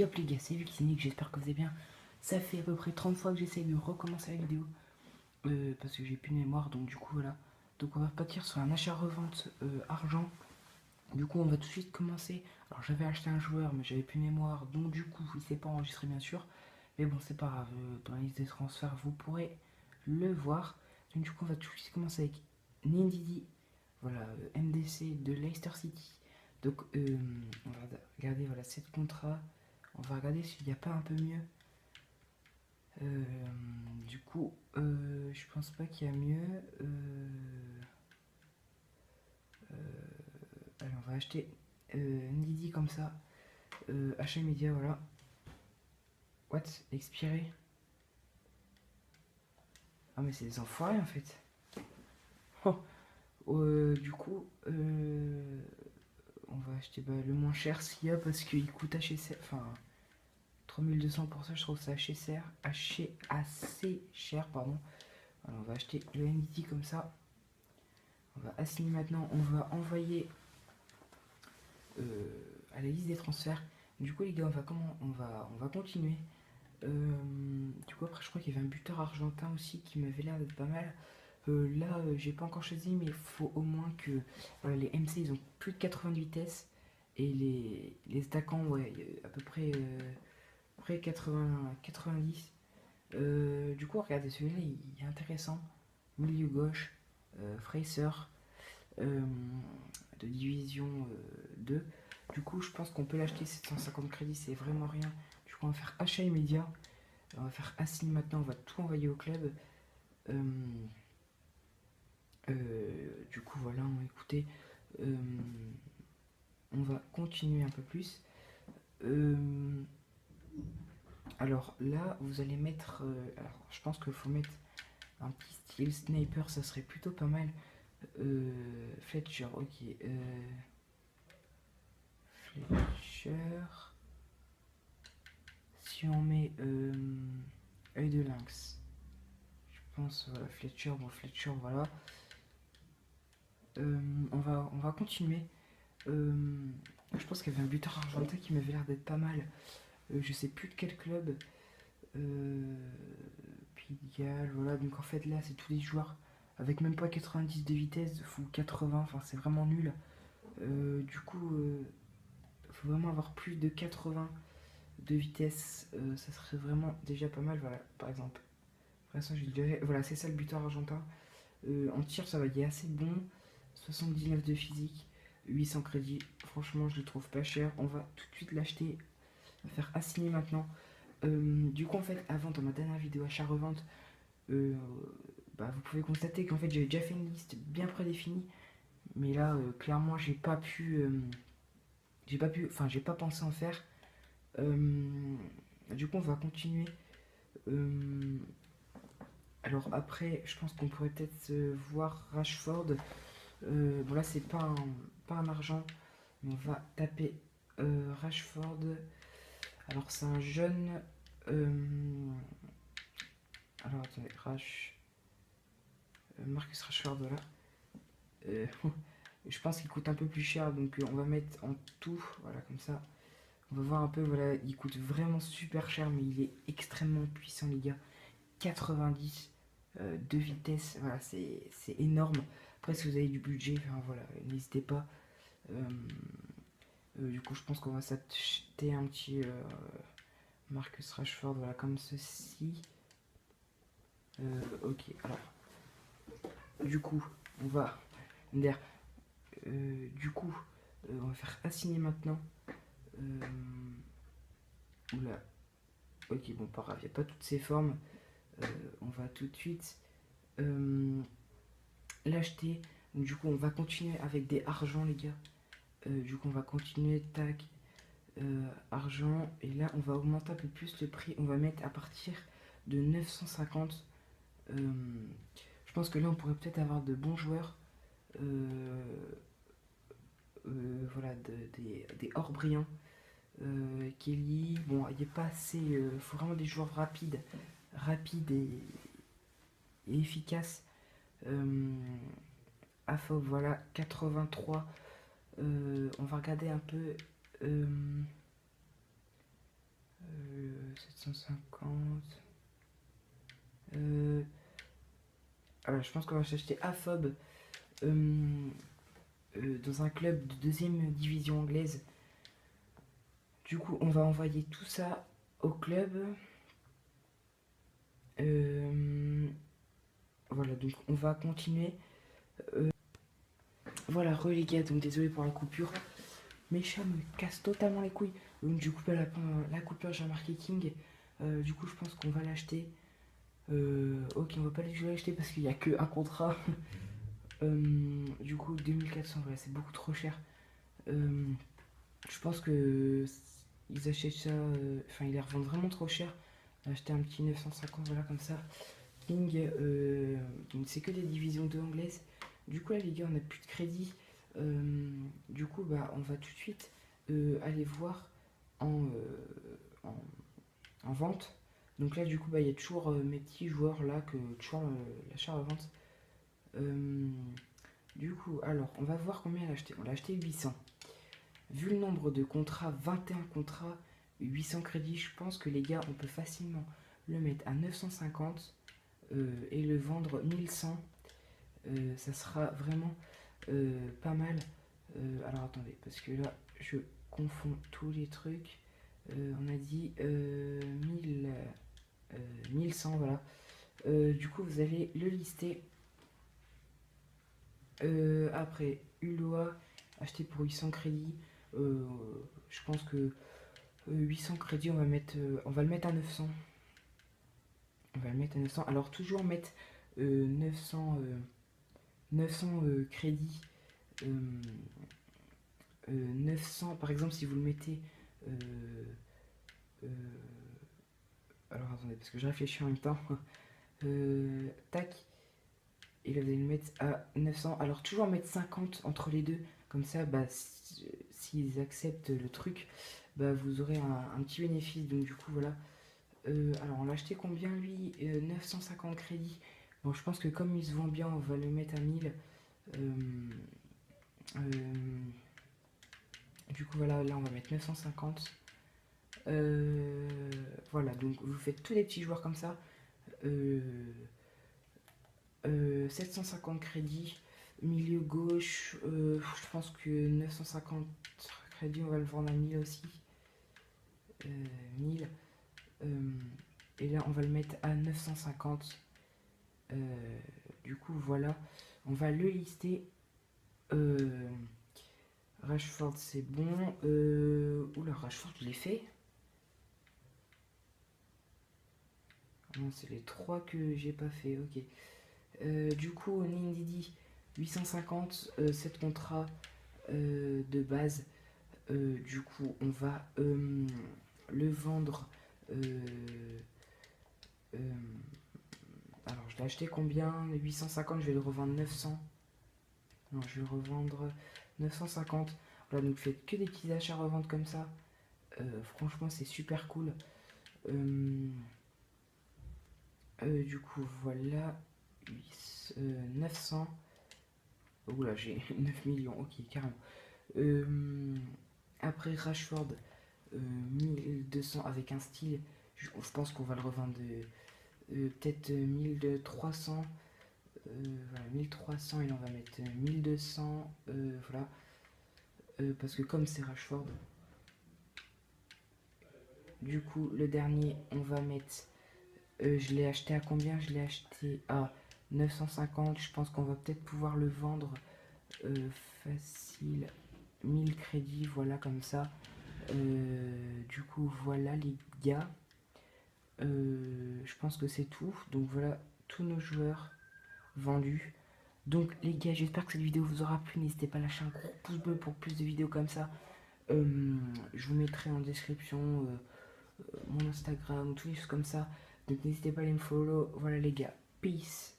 up les gars, c'est Vixinique, j'espère que vous allez bien. Ça fait à peu près 30 fois que j'essaye de recommencer la vidéo. Parce que j'ai plus de mémoire, donc du coup voilà. Donc on va partir sur un achat-revente argent. Du coup on va tout de suite commencer. Alors j'avais acheté un joueur mais j'avais plus de mémoire, donc du coup il s'est pas enregistré bien sûr. Mais bon c'est pas grave, dans la liste des transferts vous pourrez le voir. Donc du coup on va tout de suite commencer avec Ndidi, voilà, MDC de Leicester City. Donc on va regarder voilà 7 contrats. On va regarder s'il n'y a pas un peu mieux. Du coup, je pense pas qu'il y a mieux. Allez, on va acheter Ndidi comme ça. Achat immédiat, voilà. What? Expiré? Ah, mais c'est des enfoirés en fait. Du coup, on va acheter le moins cher s'il y a parce qu'il coûte assez cher. Enfin, 3200 pour ça, je trouve ça assez cher, pardon. Alors, on va acheter le Ndidi comme ça. On va assigner maintenant, on va envoyer à la liste des transferts. Du coup les gars, on va continuer. Du coup après je crois qu'il y avait un buteur argentin aussi qui m'avait l'air d'être pas mal. Là j'ai pas encore choisi mais il faut au moins que voilà, les MC ils ont plus de 80 de vitesse et les attaquants ouais à peu près 80, 90. Du coup regardez celui-là il est intéressant. Milieu gauche, Fraser, de division 2. Du coup, je pense qu'on peut l'acheter 750 crédits, c'est vraiment rien. Du coup, on va faire achat immédiat. On va faire assigner maintenant, on va tout envoyer au club. Du coup, voilà, écoutez, on va continuer un peu plus. Alors là, vous allez mettre. Alors, je pense qu'il faut mettre un petit style sniper, ça serait plutôt pas mal. Fletcher, ok. Fletcher. Si on met œil de lynx, je pense Fletcher, bon Fletcher, voilà. On va continuer. Je pense qu'il y avait un buteur argentin qui m'avait l'air d'être pas mal. Je sais plus de quel club. Pigalle, voilà. Donc en fait là c'est tous les joueurs avec même pas 90 de vitesse ou 80. Enfin c'est vraiment nul. Du coup, faut vraiment avoir plus de 80 de vitesse. Ça serait vraiment déjà pas mal. Voilà, par exemple. Ça, je dirais, voilà, c'est ça le buteur argentin. En tir, ça va, il est assez bon. 79 de physique, 800 crédits. Franchement, je le trouve pas cher. On va tout de suite l'acheter. On va faire assigner maintenant. Du coup, en fait, avant, dans ma dernière vidéo achat-revente, vous pouvez constater qu'en fait, j'avais déjà fait une liste bien prédéfinie. Mais là, clairement, j'ai pas pu. Enfin, j'ai pas pensé en faire. Du coup, on va continuer. Alors après, je pense qu'on pourrait peut-être voir Rashford. Bon là, c'est pas un argent, mais on va taper Rashford. Alors c'est un jeune. Alors attendez, Marcus Rashford, voilà. Je pense qu'il coûte un peu plus cher, donc on va mettre en tout, voilà, comme ça. On va voir un peu, voilà, il coûte vraiment super cher, mais il est extrêmement puissant, les gars. 90 de vitesse, voilà, c'est énorme. Après, si vous avez du budget, enfin, voilà, n'hésitez pas. Du coup, je pense qu'on va s'acheter un petit Marcus Rashford, voilà, comme ceci. Ok, alors, du coup, on va on va faire assigner maintenant. Oula, ok, bon, pas grave, il n'y a pas toutes ces formes. On va tout de suite l'acheter. Donc, du coup, on va continuer avec des argents, les gars. Du coup, on va continuer, tac, argent. Et là, on va augmenter un peu plus le prix. On va mettre à partir de 950. Je pense que là, on pourrait peut-être avoir de bons joueurs. Voilà, des hors brillants. Kelly, bon, il n'est pas assez. Il faut vraiment des joueurs rapides et efficaces. Voilà, 83. On va regarder un peu. 750. Alors, je pense qu'on va s'acheter Afob dans un club de deuxième division anglaise. Du coup, on va envoyer tout ça au club. Voilà, donc on va continuer. Voilà, les gars, donc désolé pour la coupure. Mes chats me cassent totalement les couilles. Donc du coup, la coupure, j'ai remarqué King. Du coup, je pense qu'on va l'acheter. Ok, on va pas l'acheter parce qu'il n'y a qu'un contrat. Du coup, 2400, voilà, c'est beaucoup trop cher. Je pense que ils achètent ça, enfin ils les revendent vraiment trop cher. Acheter un petit 950, voilà, comme ça. King, c'est que des divisions 2 anglaises. Du coup, là, les gars, on n'a plus de crédit. Du coup, bah, on va tout de suite aller voir en, en, en vente. Donc là, du coup, bah, il y a toujours mes petits joueurs là, que toujours l'achat-revente. Du coup, alors, on va voir combien elle a acheté. On l'a acheté 800. Vu le nombre de contrats, 21 contrats, 800 crédits, je pense que les gars, on peut facilement le mettre à 950 et le vendre 1100. Ça sera vraiment pas mal. Alors attendez, parce que là, je confonds tous les trucs. On a dit 1100, voilà. Du coup, vous allez le lister. Après, Uloa, acheté pour 800 crédits. Je pense que 800 crédits, on va le mettre à 900. On va le mettre à 900. Alors, toujours mettre 900 crédits. 900, par exemple, si vous le mettez. Alors, attendez, parce que je réfléchis en même temps. Tac. Et là, vous allez le mettre à 900. Alors, toujours mettre 50 entre les deux. Comme ça, bah, s'ils acceptent le truc, bah, vous aurez un petit bénéfice. Donc, du coup, voilà. Alors, on l'a acheté combien, lui 950 crédits. Bon, je pense que comme il se vend bien, on va le mettre à 1000. Du coup, voilà, là, on va mettre 950. Voilà, donc vous faites tous les petits joueurs comme ça. 750 crédits. Milieu gauche, je pense que 950 crédits, on va le vendre à 1000 aussi. 1000. Et là, on va le mettre à 950. Du coup, voilà. On va le lister. Rashford, c'est bon. Oula, Rashford, je l'ai fait. Non, c'est les 3 que j'ai pas fait, ok. Du coup, Ndidi, 850, 7 contrats de base. Du coup, on va le vendre. Alors, je l'ai acheté combien 850, je vais le revendre 900. Non, je vais le revendre 950. Voilà, donc faites que des petits achats revente comme ça. Franchement, c'est super cool. Du coup, voilà. 900. Oula, j'ai 9 millions, ok, carrément. Après Rashford, 1200 avec un style. Je pense qu'on va le revendre peut-être 1300. Voilà, 1300 et on va mettre 1200. Voilà. Parce que comme c'est Rashford, du coup, le dernier, on va mettre. Je l'ai acheté à combien? Je l'ai acheté à 950. Je pense qu'on va peut-être pouvoir le vendre facile. 1000 crédits, voilà, comme ça. Du coup, voilà, les gars. Je pense que c'est tout. Donc, voilà, tous nos joueurs vendus. Donc, les gars, j'espère que cette vidéo vous aura plu. N'hésitez pas à lâcher un gros pouce bleu pour plus de vidéos comme ça. Je vous mettrai en description mon Instagram, tout les choses comme ça. Donc n'hésitez pas à aller me follow. Voilà les gars, peace.